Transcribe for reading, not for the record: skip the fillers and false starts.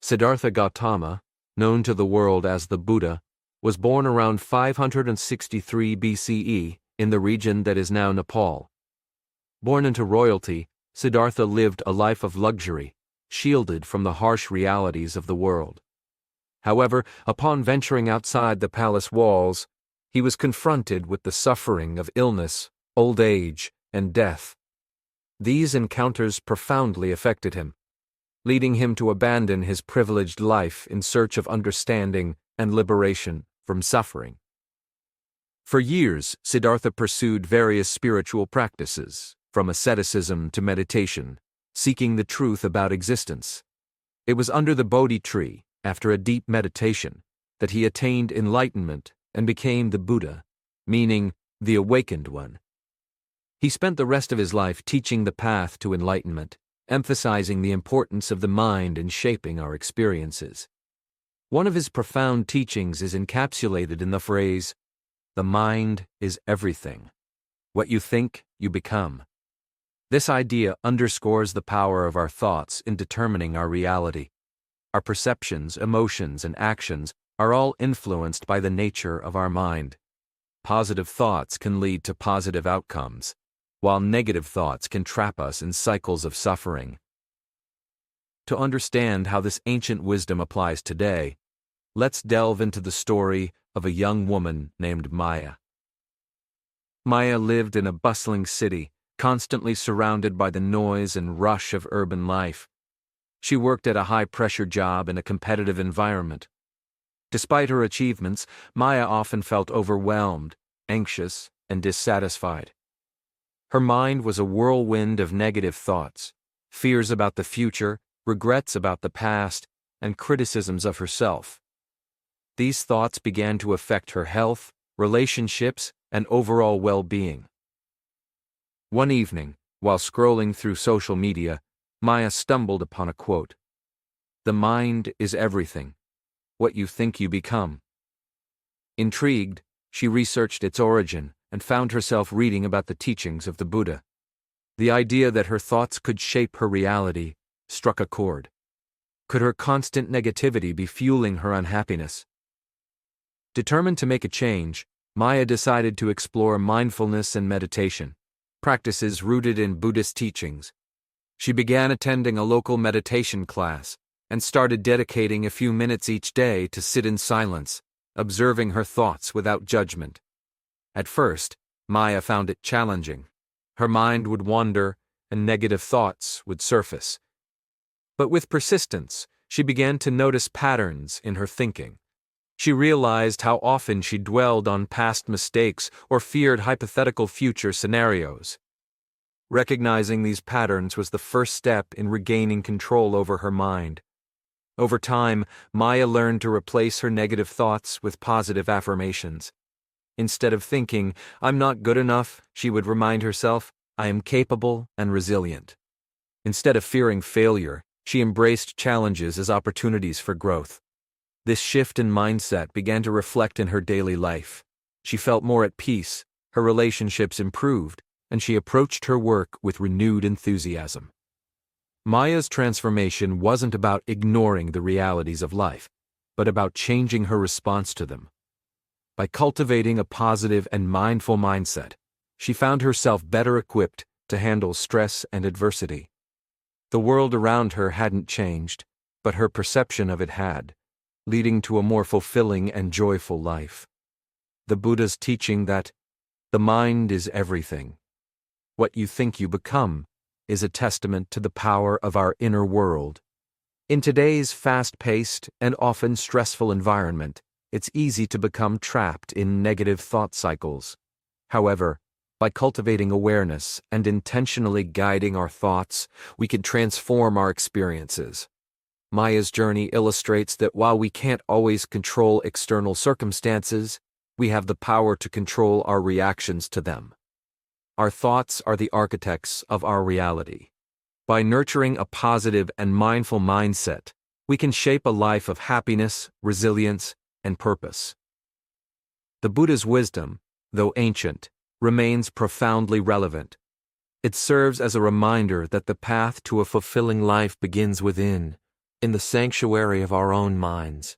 Siddhartha Gautama, known to the world as the Buddha, was born around 563 BCE in the region that is now Nepal. Born into royalty, Siddhartha lived a life of luxury, shielded from the harsh realities of the world. However, upon venturing outside the palace walls, he was confronted with the suffering of illness, old age, and death. These encounters profoundly affected him, leading him to abandon his privileged life in search of understanding and liberation from suffering. For years, Siddhartha pursued various spiritual practices, from asceticism to meditation, seeking the truth about existence. It was under the Bodhi tree, after a deep meditation, that he attained enlightenment and became the Buddha, meaning the awakened one. He spent the rest of his life teaching the path to enlightenment, emphasizing the importance of the mind in shaping our experiences. One of his profound teachings is encapsulated in the phrase, "The mind is everything. What you think, you become." This idea underscores the power of our thoughts in determining our reality. Our perceptions, emotions, and actions are all influenced by the nature of our mind. Positive thoughts can lead to positive outcomes, while negative thoughts can trap us in cycles of suffering. To understand how this ancient wisdom applies today, let's delve into the story of a young woman named Maya. Maya lived in a bustling city, constantly surrounded by the noise and rush of urban life. She worked at a high-pressure job in a competitive environment. Despite her achievements, Maya often felt overwhelmed, anxious, and dissatisfied. Her mind was a whirlwind of negative thoughts, fears about the future, regrets about the past, and criticisms of herself. These thoughts began to affect her health, relationships, and overall well-being. One evening, while scrolling through social media, Maya stumbled upon a quote. "The mind is everything. What you think you become." Intrigued, she researched its origin and found herself reading about the teachings of the Buddha. The idea that her thoughts could shape her reality struck a chord. Could her constant negativity be fueling her unhappiness? Determined to make a change, Maya decided to explore mindfulness and meditation, practices rooted in Buddhist teachings. She began attending a local meditation class and started dedicating a few minutes each day to sit in silence, observing her thoughts without judgment. At first, Maya found it challenging. Her mind would wander and negative thoughts would surface. But with persistence, she began to notice patterns in her thinking. She realized how often she dwelled on past mistakes or feared hypothetical future scenarios. Recognizing these patterns was the first step in regaining control over her mind. Over time, Maya learned to replace her negative thoughts with positive affirmations. Instead of thinking, "I'm not good enough," she would remind herself, "I am capable and resilient." Instead of fearing failure, she embraced challenges as opportunities for growth. This shift in mindset began to reflect in her daily life. She felt more at peace, her relationships improved, and she approached her work with renewed enthusiasm. Maya's transformation wasn't about ignoring the realities of life, but about changing her response to them. By cultivating a positive and mindful mindset, she found herself better equipped to handle stress and adversity. The world around her hadn't changed, but her perception of it had, leading to a more fulfilling and joyful life. The Buddha's teaching that the mind is everything. What you think you become is a testament to the power of our inner world. In today's fast-paced and often stressful environment, it's easy to become trapped in negative thought cycles. However, by cultivating awareness and intentionally guiding our thoughts, we can transform our experiences. Maya's journey illustrates that while we can't always control external circumstances, we have the power to control our reactions to them. Our thoughts are the architects of our reality. By nurturing a positive and mindful mindset, we can shape a life of happiness, resilience, and purpose. The Buddha's wisdom, though ancient, remains profoundly relevant. It serves as a reminder that the path to a fulfilling life begins within, in the sanctuary of our own minds.